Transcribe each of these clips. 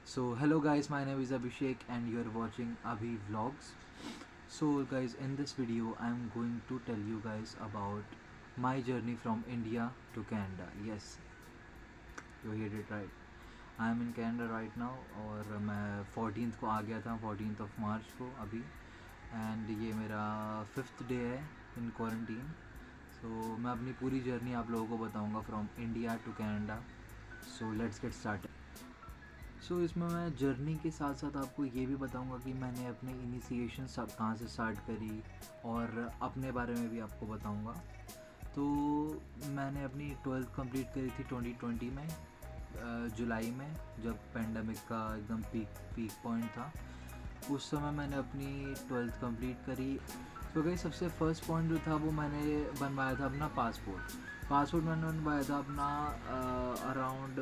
So hello guys, my name is Abhishek and you are watching Abhi Vlogs. So guys, in this video I am going to tell you guys about my journey from India to Canada. Yes, you heard it right. I am in Canada right now और मैं 14th को आ गया था, 14th of March को अभी, and ये मेरा 5th day है इन क्वारंटीन. सो मैं अपनी पूरी जर्नी आप लोगों को बताऊंगा from India to Canada. So let's get started. So इसमें मैं जर्नी के साथ साथ आपको ये भी बताऊंगा कि मैंने अपने इनिशिएशन कहाँ से स्टार्ट करी और अपने बारे में भी आपको बताऊंगा. तो मैंने अपनी 12th कंप्लीट करी थी 2020 में, जुलाई में, जब पेंडेमिक का एकदम पीक पॉइंट था. उस समय मैंने अपनी 12th कंप्लीट करी. तो गई सबसे फर्स्ट पॉइंट जो था वो मैंने बनवाया था अपना पासपोर्ट मैंने बनवाया था अपना अराउंड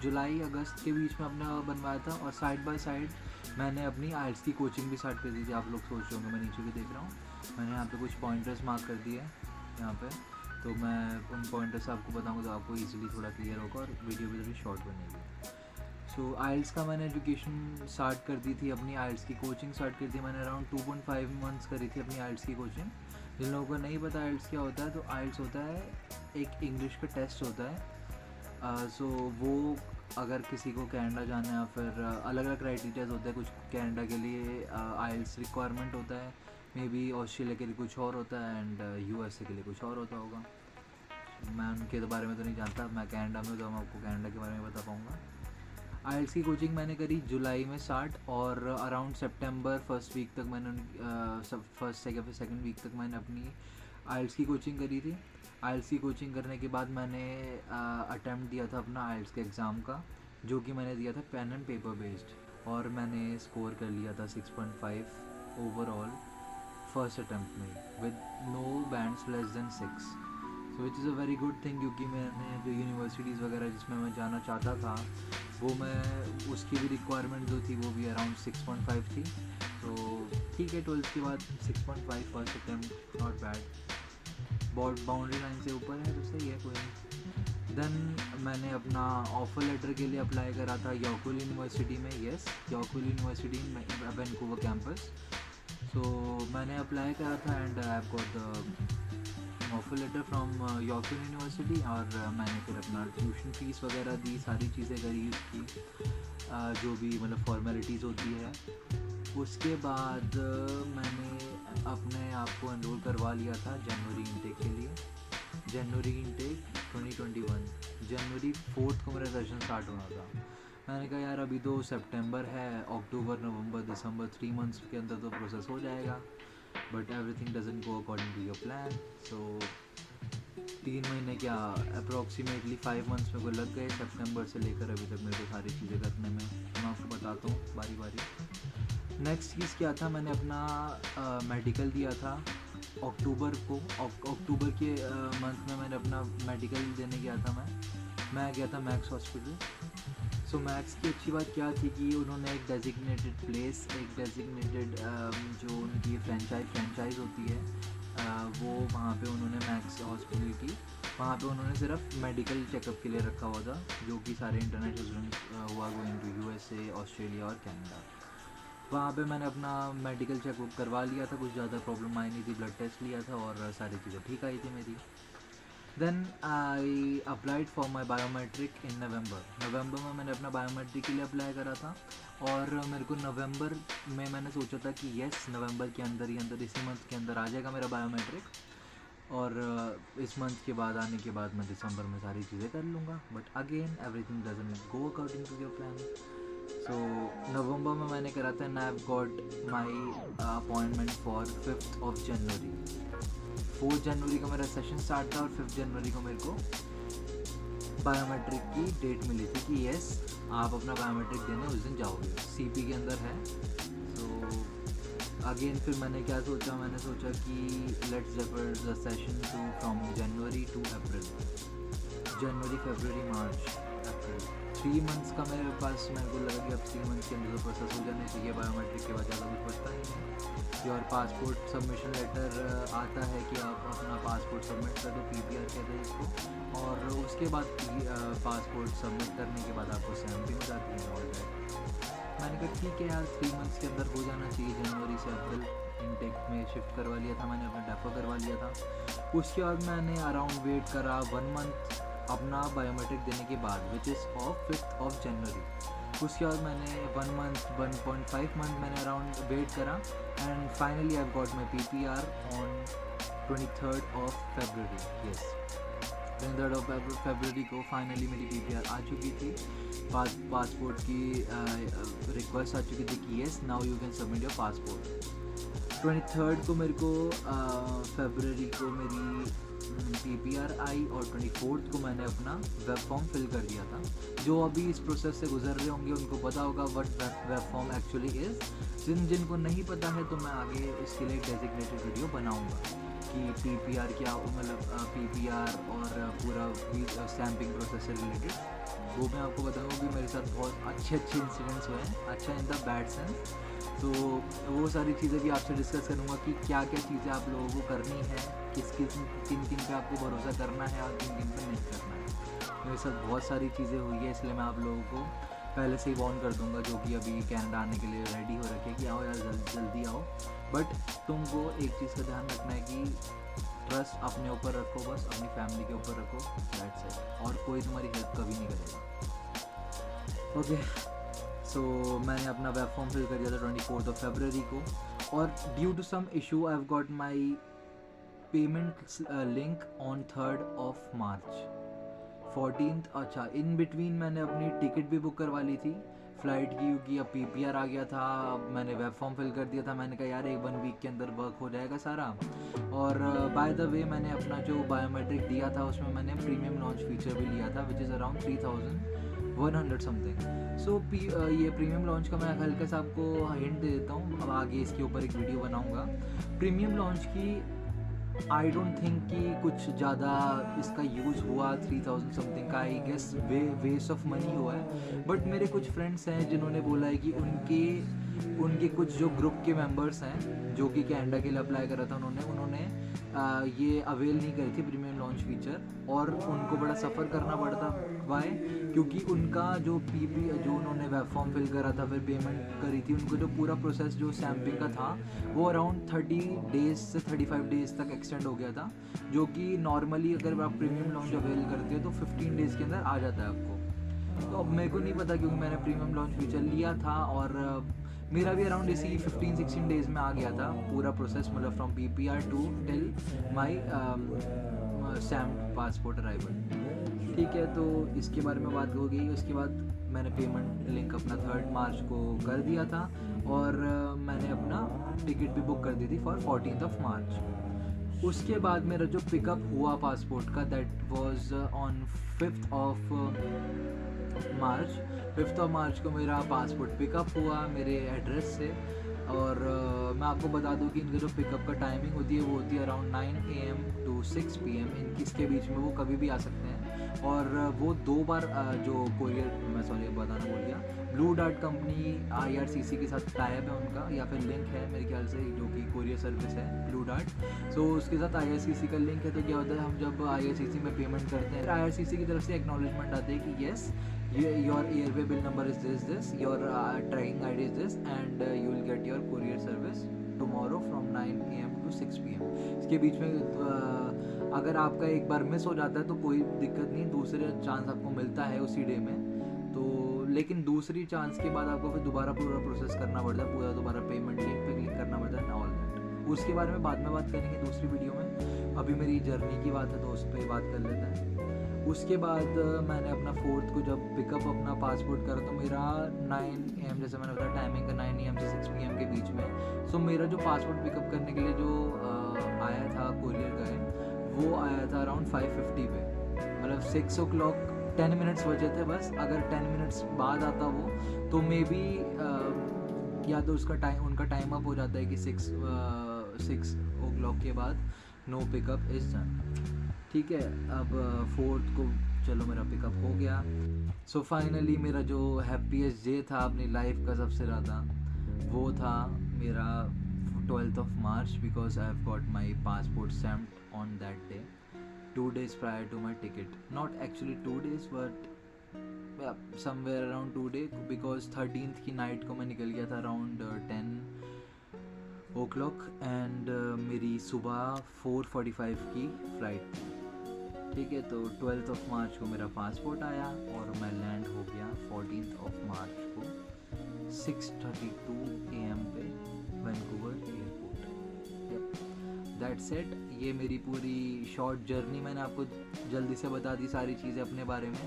जुलाई अगस्त के बीच में अपना बनवाया था. और साइड बाय साइड मैंने अपनी आइल्स की कोचिंग भी स्टार्ट कर दी थी. आप लोग सोच रहे होंगे, मैं नीचे भी देख रहा हूँ, मैंने यहाँ पे कुछ पॉइंटर्स मार्क कर दिए हैं यहाँ पे. तो मैं उन पॉइंटर्स आपको बताऊँगा तो आपको ईजिली थोड़ा क्लियर होगा और वीडियो भी थोड़ी शॉर्ट बनेगी. सो आइल्स का मैंने एजुकेशन स्टार्ट कर दी थी, अपनी आइल्स की कोचिंग स्टार्ट कर दी मैंने. अराउंड 2.5 मंथ्स करी थी अपनी आइल्स की कोचिंग. जिन लोगों को नहीं पता आइल्स क्या होता है, तो आइल्स होता है एक इंग्लिश का टेस्ट होता है. सो वो अगर किसी को कनाडा जाना है, फिर अलग अलग क्राइटेरियाज होते हैं. कुछ कनाडा के लिए आइल्स रिक्वायरमेंट होता है, मे बी ऑस्ट्रेलिया के लिए कुछ और होता है, एंड यूएसए के लिए कुछ और होता होगा. मैं उनके बारे में तो नहीं जानता, मैं कनाडा में, तो मैं आपको कनाडा के बारे में बता पाऊँगा. आइल्स की कोचिंग मैंने करी जुलाई में स्टार्ट, और अराउंड सितंबर फर्स्ट वीक तक मैंने सेकंड वीक तक मैंने अपनी आइल्स की कोचिंग करी थी. आइल्स की कोचिंग करने के बाद मैंने अटैम्प्ट दिया था अपना आइल्स के एग्ज़ाम का, जो कि मैंने दिया था पेन एंड पेपर बेस्ड, और मैंने स्कोर कर लिया था 6.5 ओवरऑल फर्स्ट अटैम्प्ट में, with no bands less than 6. So which is a very good thing, क्योंकि मैंने जो यूनिवर्सिटीज़ वगैरह जिसमें मैं जाना चाहता था, वो मैं उसकी भी रिक्वायरमेंट जो थी वो भी अराउंड 6.5 थी. तो ठीक है, 12th के बाद 6.5 first attempt, not bad. Boundary line से ऊपर है तो सही है, कोई नहीं. देन मैंने अपना ऑफर लेटर के लिए अप्लाई करा था यॉर्कविल यूनिवर्सिटी में. येस, यॉर्कविल यूनिवर्सिटी में, वैंकूवर कैंपस. सो मैंने अप्लाई करा था and I have got the offer letter from Yorkville University. और मैंने फिर अपना ट्यूशन फ़ीस वगैरह दी, सारी चीज़ें करी उसकी, जो भी मतलब फॉर्मेलिटीज़ होती है. उसके बाद मैंने अपने आप को एनरोल करवा लिया था जनवरी इंटेक के लिए. जनवरी इंटेक 2021, जनवरी 4 को मेरा सेशन स्टार्ट होना था. मैंने कहा यार अभी तो सितंबर है, अक्टूबर नवंबर दिसंबर 3 मंथ्स के अंदर तो प्रोसेस हो जाएगा. But everything doesn't go according to your plan. So 3 महीने क्या, अप्रॉक्सीमेटली 5 मंथ्स मेरे को लग गए सितंबर से लेकर अभी तक मेरे को सारी चीज़ें करने में. मैं आपको बताता हूँ बारी बारी. नेक्स्ट चीज़ क्या था, मैंने अपना मेडिकल दिया था अक्टूबर को. अक्टूबर के मंथ में मैंने अपना मेडिकल देने गया था. मैं गया था मैक्स हॉस्पिटल. सो मैक्स की अच्छी बात क्या थी कि उन्होंने एक डेजिग्नेटेड प्लेस, एक डेजिग्नेटेड जो उनकी फ्रेंचाइज होती है, वो वहाँ पे उन्होंने मैक्स हॉस्पिटल की, वहाँ पे उन्होंने सिर्फ मेडिकल चेकअप के लिए रखा हुआ था, जो कि सारे इंटरनेशनल स्टूडेंट्स हुआ गोइंग टू यूएसए, ऑस्ट्रेलिया और कनाडा. वहाँ पे मैंने अपना मेडिकल चेकअप करवा लिया था. कुछ ज़्यादा प्रॉब्लम आई नहीं थी, ब्लड टेस्ट लिया था और सारी चीज़ें ठीक आई थी मेरी. Then I applied for my biometric in November में मैंने अपना बायोमेट्रिक के लिए अप्लाई करा था. और मेरे को नवंबर में मैंने सोचा था कि येस, नवंबर के अंदर इसी मंथ के अंदर आ जाएगा मेरा बायोमेट्रिक, और इस मंथ के बाद आने के बाद मैं दिसंबर में सारी चीज़ें कर लूँगा. But again everything doesn't go according to your plan. So नवंबर में मैंने करा था and I have got my appointment for 5th of January. 4 जनवरी को मेरा सेशन स्टार्ट था और 5 जनवरी को मेरे को बायोमेट्रिक की डेट मिली थी कि येस, आप अपना बायोमेट्रिक देने उस दिन जाओगे. सीपी के अंदर है. सो अगेन फिर मैंने क्या सोचा, मैंने सोचा कि let's defer the session to from January to April. जनवरी, फरवरी, मार्च, अप्रैल, 3 मंथ्स का मेरे पास. मेरे को लगा कि अब 3 मंथ्स के अंदर प्रोसेस हो जाने चाहिए. बायोमेट्रिक के बाद ज़्यादा कुछ बचता ही नहीं. और पासपोर्ट सबमिशन लेटर आता है कि आप अपना पासपोर्ट सबमिट कर दो, पीपीआर कहते हैं इसको, और उसके बाद पासपोर्ट सबमिट करने के बाद आपको स्टैम्पिंग हो जाती है ऑल दैट। मैंने कहा ठीक है यार 3 मंथ्स के अंदर हो जाना चाहिए। जनवरी से अप्रैल इनटेक में शिफ्ट करवा लिया था मैंने, अपना डेपो करवा लिया था। उसके बाद मैंने अराउंड वेट करा 1 मंथ अपना बायोमेट्रिक देने के बाद, विच इज़ ऑफ 5 जनवरी। उसके बाद मैंने 1 मंथ 1.5 मंथ मैंने अराउंड वेट करा and finally I got my PPR on 23rd February। Yes, 23rd February को फाइनली मेरी PPR आ चुकी थी। पासपोर्ट की रिक्वेस्ट आ चुकी थी कि yes now you can submit your passport. 23rd को मेरे को फरवरी को मेरी PPR आई और 24th को मैंने अपना वेब फॉर्म फिल कर दिया था। जो अभी इस प्रोसेस से गुजर रहे होंगे उनको पता होगा what web form actually is. जिनको नहीं पता है तो मैं आगे इसके लिए डेजिग्नेटेड वीडियो बनाऊंगा कि PPR क्या, मतलब PPR और पूरा स्टैम्पिंग प्रोसेस से रिलेटेड वो मैं आपको बताऊंगा। कि मेरे साथ बहुत अच्छे इंसिडेंट्स हुए हैं, अच्छा इन द बैड सेंस। तो वो सारी चीज़ें भी आपसे डिस्कस करूँगा कि क्या क्या चीज़ें आप लोगों को करनी है, किन पे आपको भरोसा करना है और किन पे नहीं करना है। मेरे साथ बहुत सारी चीज़ें हुई है, इसलिए मैं आप लोगों को पहले से ही वार्न कर दूंगा जो कि अभी कनाडा आने के लिए रेडी हो रखे कि आओ यार जल्दी आओ। बट तुमको एक चीज़ का ध्यान रखना है कि ट्रस्ट अपने ऊपर रखो, बस अपनी फैमिली के ऊपर रखो, दैट्स इट। और कोई तुम्हारी हेल्प कभी नहीं करेगा। ओके, सो मैंने अपना वेब फॉर्म फिल कर दिया था 24th February को। और due to some issue I have got my payment link on 3rd March 14th। अच्छा, इन बिटवीन मैंने अपनी टिकट भी बुक करवा ली थी फ़्लाइट की, क्योंकि अब PPR आ गया था। अब मैंने वेब फॉर्म फिल कर दिया था। मैंने कहा यार 1 वीक के अंदर वर्क हो जाएगा सारा। और बाय द वे मैंने अपना जो बायोमेट्रिक दिया था उसमें मैंने प्रीमियम लॉन्च फीचर भी लिया था, विच इज़ अराउंड 3100 समथिंग। सो ये प्रीमियम लॉन्च का मैं हल्का सा आपको हिंट दे देता हूँ, अब आगे इसके ऊपर एक वीडियो बनाऊँगा। प्रीमियम लॉन्च की आई डोंट थिंक कि कुछ ज़्यादा इसका यूज़ हुआ। 3000 समथिंग का I guess waste of money हुआ है। बट मेरे कुछ फ्रेंड्स हैं जिन्होंने बोला है कि उनके कुछ जो ग्रुप के मेंबर्स हैं जो कि कनाडा के लिए अप्लाई कर रहा था, उन्होंने ये अवेल नहीं करी थी प्रीमियम लॉन्च फीचर, और उनको बड़ा सफ़र करना पड़ता। वाई? क्योंकि उनका जो जो उन्होंने वेब फॉर्म फिल करा था, फिर पेमेंट करी थी, उनको जो पूरा प्रोसेस जो स्टैम्पिंग का था वो अराउंड 30 डेज़ से 35 डेज़ तक एक्सटेंड हो गया था, जो कि नॉर्मली अगर आप प्रीमियम लॉन्च अवेल करते हो तो 15 डेज़ के अंदर आ जाता है आपको। तो अब मेरे को नहीं पता क्योंकि मैंने प्रीमियम लॉन्च फीचर लिया था और मेरा भी अराउंड इसी 15-16 डेज़ में आ गया था पूरा प्रोसेस, मतलब from PPR to till my stamp passport arrival. ठीक है, तो इसके बारे में बात हो गई। उसके बाद मैंने पेमेंट लिंक अपना 3rd March को कर दिया था और मैंने अपना टिकट भी बुक कर दी थी फॉर 14th March। उसके बाद मेरा जो पिकअप हुआ पासपोर्ट का, that was on 5th March को मेरा पासपोर्ट पिकअप हुआ मेरे एड्रेस से। और मैं आपको बता दूं कि इनका जो पिकअप का टाइमिंग होती है वो होती है अराउंड 9 AM to 6 PM। इसके बीच में वो कभी भी आ सकते हैं। और वो 2 बार जो कोरियर, मैं सॉरी बताना भूल गया, ब्लू डार्ट कंपनी IRCC के साथ टाइप है उनका, या फिर लिंक है मेरे ख्याल से, जो कि कोरियर सर्विस है ब्लू डार्ट। सो उसके साथ IRCC का लिंक है। तो क्या होता है, हम जब IRCC में पेमेंट करते हैं, IRCC की तरफ से एक्नॉलेजमेंट आते हैं कि yes your airway bill number is this, your tracking ID is this, and you will get your courier service tomorrow from 9 AM to 6 PM। इसके बीच में अगर आपका एक बार मिस हो जाता है तो कोई दिक्कत नहीं, दूसरे चांस आपको मिलता है उसी डे में। तो लेकिन दूसरी चांस के बाद आपको फिर दोबारा पूरा प्रोसेस करना पड़ता है, पूरा दोबारा पेमेंट लिंक पे क्लिक करना पड़ता है, ऑल दैट। उसके बारे में बाद में बात करेंगे दूसरी वीडियो में। अभी मेरी जर्नी की बात है तो उस पर बात कर लेते हैं। उसके बाद मैंने अपना 4th को जब पिकअप अपना पासपोर्ट करा तो मेरा 9 AM, जैसे मैंने बताया टाइमिंग का 9 AM से 6 PM के बीच में। सो मेरा जो पासपोर्ट पिकअप करने के लिए जो आया था कोरियर गाय, वो आया था अराउंड 5:50 पे, मतलब 6 o'clock 10 मिनट्स बचे थे बस। अगर 10 मिनट्स बाद आता वो तो मे बी या तो उनका टाइम अप हो जाता है कि 6 o'clock के बाद नो पिकअप इज डन। ठीक है, अब 4th को चलो मेरा पिकअप हो गया। सो फाइनली मेरा जो हैप्पीएस्ट डे था अपनी लाइफ का सबसे ज़्यादा, वो था मेरा 12th March, because I have got my passport stamped on that day. 2 days prior to my ticket. Not actually 2 days, but yeah, somewhere around 2 day, because 13th की नाइट को मैं निकल गया था अराउंड 10 o'clock एंड मेरी सुबह 4:45 की flight थी. ठीक है, तो 12th ऑफ मार्च को मेरा पासपोर्ट आया और मैं लैंड हो गया 14th ऑफ मार्च को 6:32 AM पे वैंकूवर एयरपोर्ट. That's it. ये मेरी पूरी शॉर्ट जर्नी मैंने आपको जल्दी से बता दी सारी चीज़ें अपने बारे में.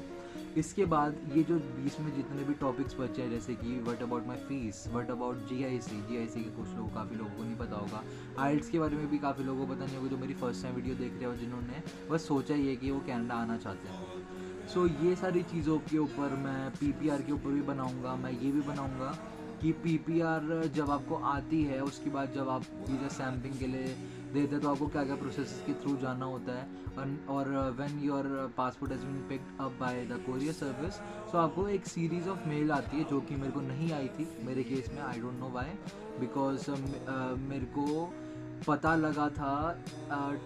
इसके बाद ये जो बीच में जितने भी टॉपिक्स बचे हैं, जैसे कि what about my fees, what about GIC के कुछ लोग, काफ़ी लोगों को नहीं पता होगा. आइल्स के बारे में भी काफ़ी लोगों को पता नहीं होगा, जो मेरी फर्स्ट टाइम वीडियो देख रहे हो, जिन्होंने बस सोचा ही है कि वो कनाडा आना चाहते हैं. सो ये सारी चीज़ों के ऊपर मैं पीपीआर के ऊपर भी बनाऊँगा. मैं ये भी बनाऊँगा कि पीपीआर जब आपको आती है, उसके बाद जब आप वीज़ा स्टैम्पिंग के लिए देते हैं, तो आपको क्या क्या प्रोसेस के थ्रू जाना होता है. और when your passport has been picked up by the courier service, so आपको एक सीरीज़ ऑफ मेल आती है, जो कि मेरे को नहीं आई थी मेरे केस में. I don't know why, because मेरे को पता लगा था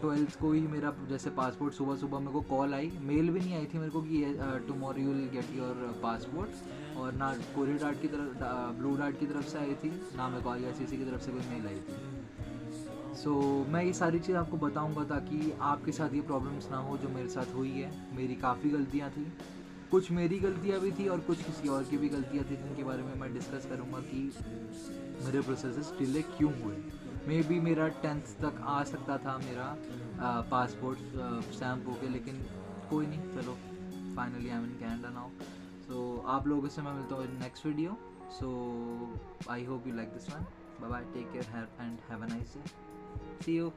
12th को ही मेरा जैसे पासपोर्ट, सुबह सुबह मेरे को कॉल आई, मेल भी नहीं आई थी मेरे को कि tomorrow you will get your passport. और ना कोरियर डार्ट की तरफ, ब्लू डार्ट की तरफ से आई थी, ना मेरे को IRCC की तरफ से कोई मेल आई थी. सो मैं ये सारी चीज़ आपको बताऊंगा ताकि आपके साथ ये प्रॉब्लम्स ना हो जो मेरे साथ हुई है. मेरी काफ़ी गलतियाँ थी, कुछ मेरी गलतियाँ भी थी और कुछ किसी और की भी गलतियाँ थी, जिनके बारे में मैं डिस्कस करूँगा कि मेरे प्रोसेस डिले क्यों हुए. मे बी मेरा 10th तक आ सकता था मेरा पासपोर्ट स्टैम्प होके, लेकिन कोई नहीं, चलो finally I am in Canada now. So आप लोगों से मैं मिलता हूँ next video. So I hope you like this one. Bye bye, take care and have a nice day. See you.